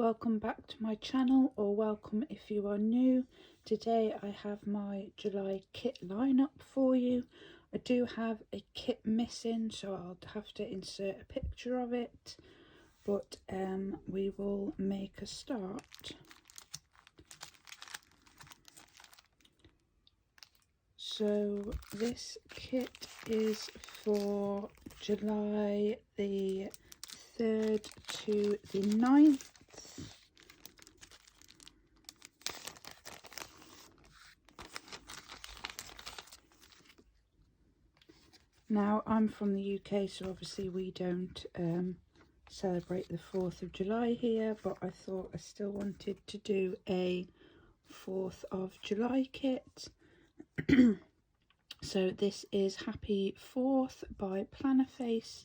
Welcome back to my channel, or welcome if you are new. Today I have my July kit lineup for you. I do have a kit missing, so I'll have to insert a picture of it, but we will make a start. So this kit is for July the 3rd to the 9th. Now, I'm from the UK, so obviously we don't celebrate the 4th of July here, but I thought I still wanted to do a 4th of July kit. So this is Happy 4th by Plannerface,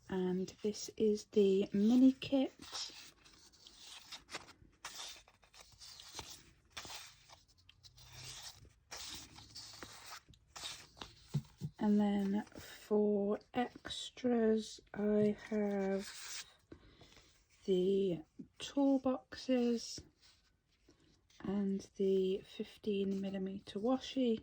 and this is the mini kit. And then for extras, I have the toolboxes and the 15mm washi.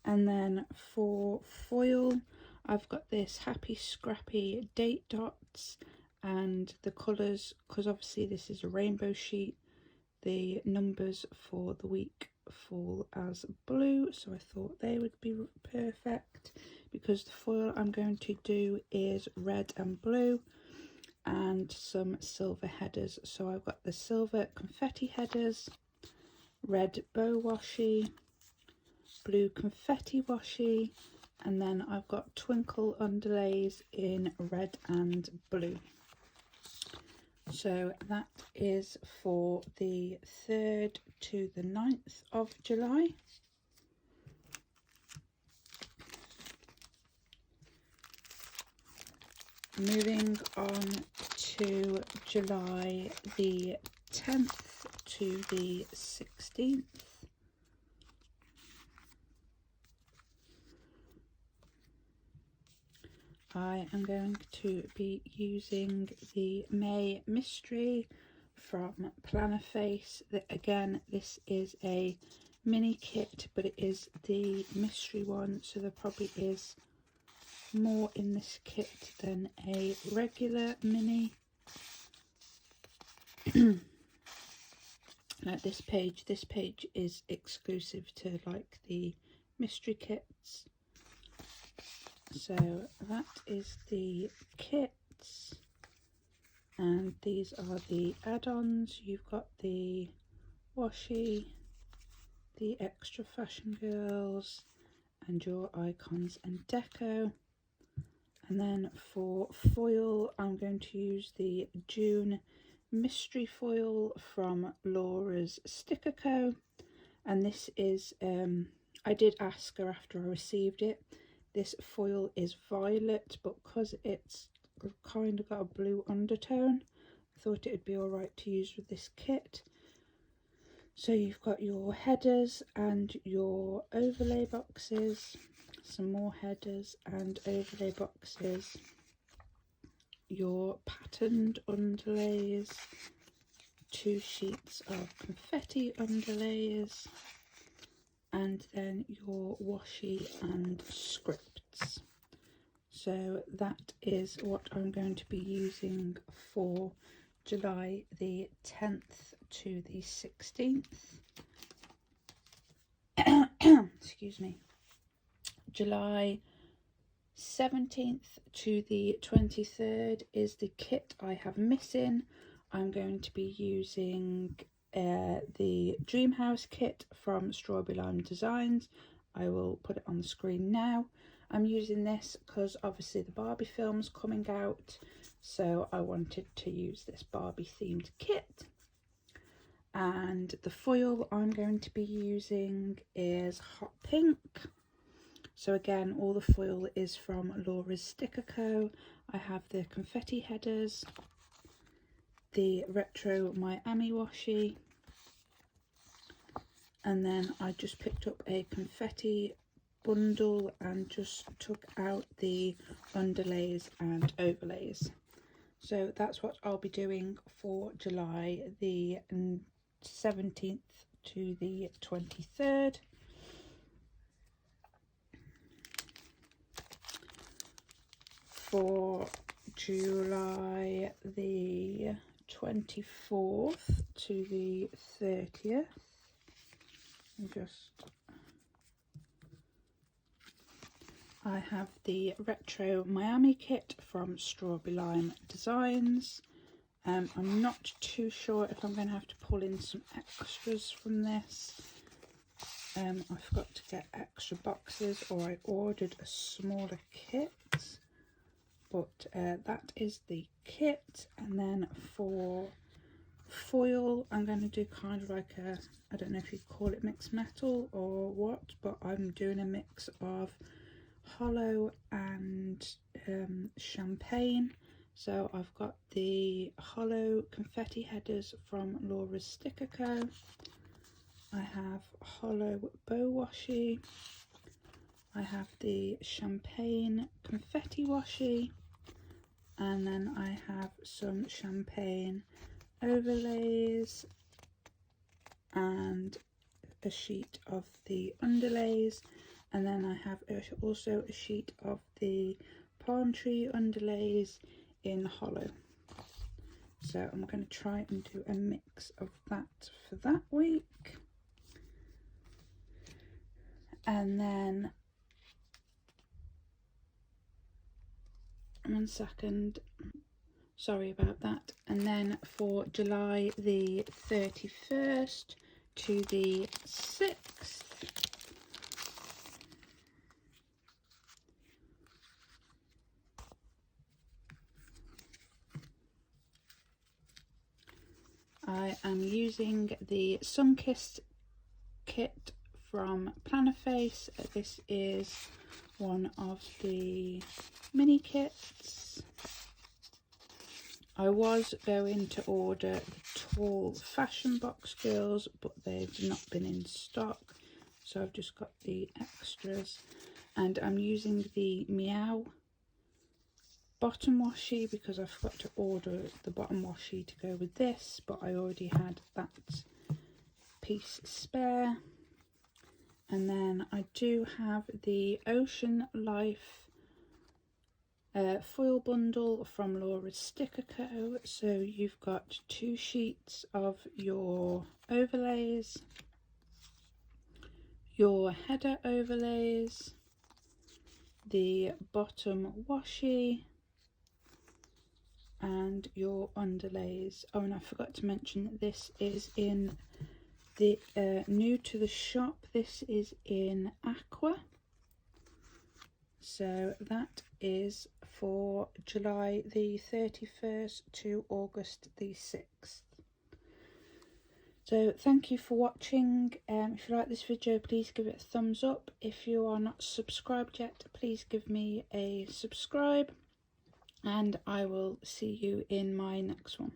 And then for foil, I've got this Happy Scrappy date dots, and the colours, because obviously this is a rainbow sheet, the numbers for the week fall as blue, so I thought they would be perfect, because the foil I'm going to do is red and blue and some silver headers. So I've got the silver confetti headers, red bow washi, blue confetti washi, and then I've got twinkle underlays in red and blue. So that is for the 3rd to the 9th of July. Moving on to July the 10th to the 16th. I am going to be using the May Mystery from Plannerface. Again, this is a mini kit, but it is the mystery one, so there probably is more in this kit than a regular mini. Like this page is exclusive to like the mystery kits. So that is the kits, and these are the add-ons. You've got the washi, the extra fashion girls, and your icons and deco. And then for foil, I'm going to use the June mystery foil from Laura's Sticker Co. And this is, I did ask her after I received it. This foil is violet, but because it's kind of got a blue undertone, I thought it would be alright to use with this kit. So you've got your headers and your overlay boxes, some more headers and overlay boxes, your patterned underlays, 2 sheets of confetti underlays, and then your washi and scripts. So that is what I'm going to be using for July the 10th to the 16th. Excuse me. July 17th to the 23rd is the kit I have missing. I'm going to be using the Dream House kit from Strawberry Lime Designs. I will put it on the screen now. I'm using this because obviously the Barbie film's coming out, so I wanted to use this Barbie themed kit. And the foil I'm going to be using is Hot Pink. So again, all the foil is from Laura's Sticker Co. I have the confetti headers, the retro Miami washi, and then I just picked up a confetti bundle and just took out the underlays and overlays. So that's what I'll be doing for July the 17th to the 23rd. For July the 24th to the 30th, I have the Retro Miami kit from Strawberry Lime Designs. I'm not too sure if I'm going to have to pull in some extras from this. I forgot to get extra boxes, or I ordered a smaller kit. But that is the kit. And then for foil, I'm going to do kind of like a, I don't know if you call it mixed metal or what, but I'm doing a mix of hollow and champagne. So I've got the hollow confetti headers from Laura's Sticker Co. I have hollow bow washi. I have the champagne confetti washi, and then I have some champagne overlays and a sheet of the underlays, and then I have also a sheet of the palm tree underlays in hollow. So I'm going to try and do a mix of that for that week. And then, one second, sorry about that. And then for July the 31st to the 6th, I am using the Sunkissed kit from Plannerface. This is one of the mini kits. I was going to order the tall fashion box girls, but they've not been in stock, so I've just got the extras. And I'm using the Meow bottom washi because I forgot to order the bottom washi to go with this, but I already had that piece spare. And then I do have the Ocean Life foil bundle from Laura's Sticker Co. So you've got 2 sheets of your overlays, your header overlays, the bottom washi, and your underlays. Oh, and I forgot to mention this is in the new to the shop. This is in Aqua. So that is for July the 31st to August the 6th. So thank you for watching. If you like this video, please give it a thumbs up. If you are not subscribed yet, please give me a subscribe, and I will see you in my next one.